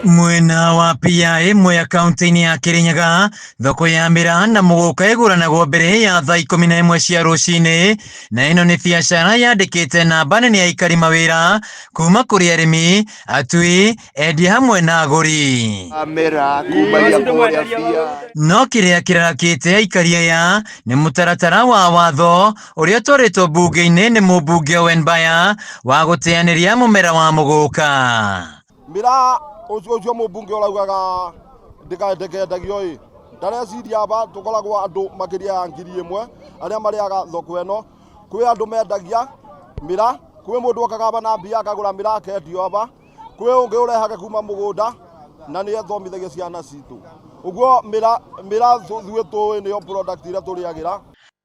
Mwena wa PIA mwe akaunti-ini ya Kirinyaga thoko ya mbira na muguka iguranagwo mbere ya thaa 11 cia rucini, na ino ni biacara yandikite namba nene ya aikari mawira kuma kuri arimi, atui, endia hamwe na aguri. No kiria kirarakite aikari aya ni mutaratara wa watho uria twaritwo bunge-ini ni mubunge Owen Baya wa guteaniria mumera wa muguka. Mira ucio mubunge uraugaga ndikendagio ndareciria aba tukoragwo andu makiria ya 1,000 aria mariaga thoko eno, kwi andu mendagia mira, kwi mundu okaga aba na mbia akagura mira akendio aba, kwi ungi urehage kuma mugunda na ni ethomithagia ciana citu. Uguo mira thuwe tuwi niyo product ira turiagira.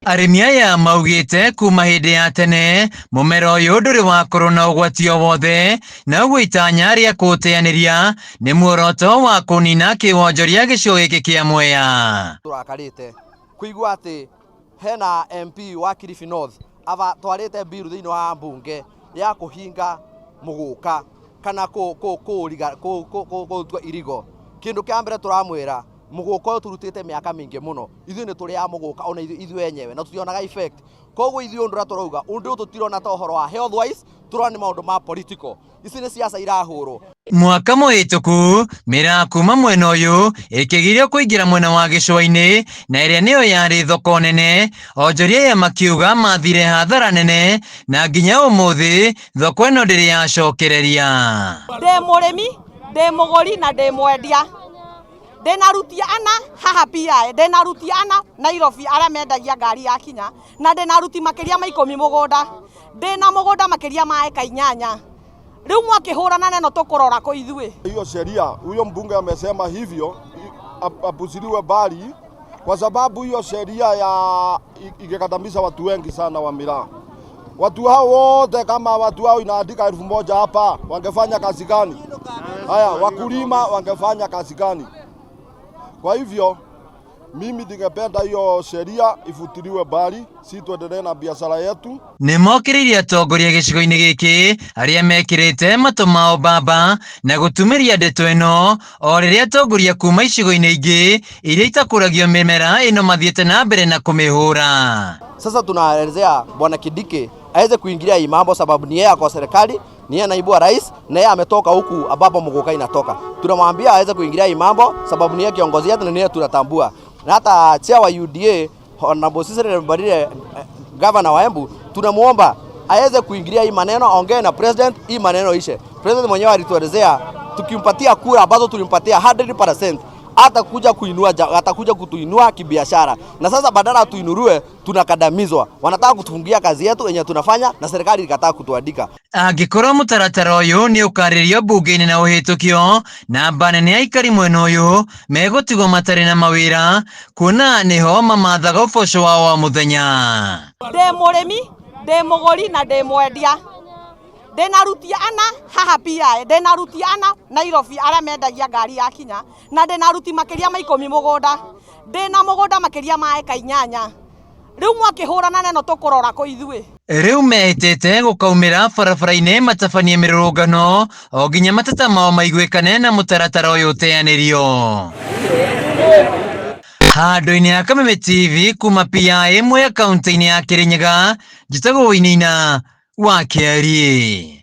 Arimi aya maugite kuma hindi ya tene mumera uyu nduri wakorwo na ugwati o wothe, na uguo itanya ria kuteaniria ni muoroto wa kunina kiwonjoria gicigo giki kia Mwea. Turakarite kuigua ati hena MP wa Kilifi North ava twarite biru thiini wa mbunge ya kuhinga muguka kana kutua irigo. Kindu kia mbere turamwira muguka uyu turutite miaka mingi muno, ithui ni turi ya muguka ona ithui enyewe na tutionaga effect. Koguo ithui undu turauga undu tutirona ta uhoro wa health wise, turona ni maundu ma political. Ici ni siasa irahurwo. Mwaka muhituku mira kuma mwena uyu ikigirio kuingira mwena wa gicua-ini, na iria niyo yari thoko nene, onjoria ya makiuga mathire hathara nene na nginya umuthi thoko ino ndiri yacokereria. Ndi murimi, ndi muguri na ndi mwendia. Ndinarutia ana haha PIA, ndinarutia ana Nairobi aria mendagia ngari ya kinya, na ndinaruti makiria ma 10 mugunda. Ndina mugunda makiria ma eka 8. Riu mwakihurana neno tukurora ko ithui. Hiyo sheria huyo mbunge amesema hivyo apusiliwe bali, kwa sababu hiyo sheria ya ingekandamiza watu wengi sana wa miraa. Watu hao wote kama watu hao inaandika 1,000 hapa wangefanya kazi gani? Haya, wakulima wangefanya kazi gani? Kwa hivyo mimi ningependa hiyo sheria ifutiliwe bali, si tuendelee na biashara yetu. Ni mokiririe atongoria gicigo-ini giki aria mekirite matu mao baba na gutumiria ndeto ino o riria atongoria kuma icigo-ini ingi iria itakuragio mimera ino mathiete na mbere na kumihura. Sasa tunaelezea Bwana Kidiki aweze kuingilia hii mambo, sababu ni yeye kwa serikali, ni yeye naibu wa rais, na yeye ametoka huku ambapo muguka inatoka. Tunamwambia aweze kuingilia hii mambo sababu ni yeye kiongozi yetu na ni yeye tunatambua. Na hata chair wa UDA Honorable Cecily Mbarire, governor wa Embu, tunamuomba aweze kuingilia hii maneno, aongee na president hii maneno ishe. President mwenyewe alituelezea tukimpatia kura ambazo tulimpatia 100% atakuja kutuinua kibiashara. Na sasa badala tuinurue tunakadamizwa. Wanataka kutufungia kazi yetu yenye tunafanya na serikali ikataa kutuandika. Angikorwo mutaratara uyu ni ukaririo bunge-ini na uhitukio, namba nene ya aikari mwena uyu megutigwo matari na mawira, kuna niho mamathaga uboco wao wa muthenya. Ndi murimi, ndi muguri na ndi mwendia. Ndinarutia ana haha PIA, ndinarutia ana Nairobi aria mendagia ngari ya kinya, na ndinaruti makiria ma 10 mugunda. Ndina mugunda makiria ma eka 8. Riu mwakihurana neno tukurora ko ithui. Riu mehitite gukaumira barabara-ini matabanie mirurungano o nginya mateta mao maiguikane na mutaratara uyu uteanirio. Handu-ini ya Kameme TV kuma PIA imwe akaunti-ini ya Kirinyaga, njitagwo Wainaina wa Kiarie.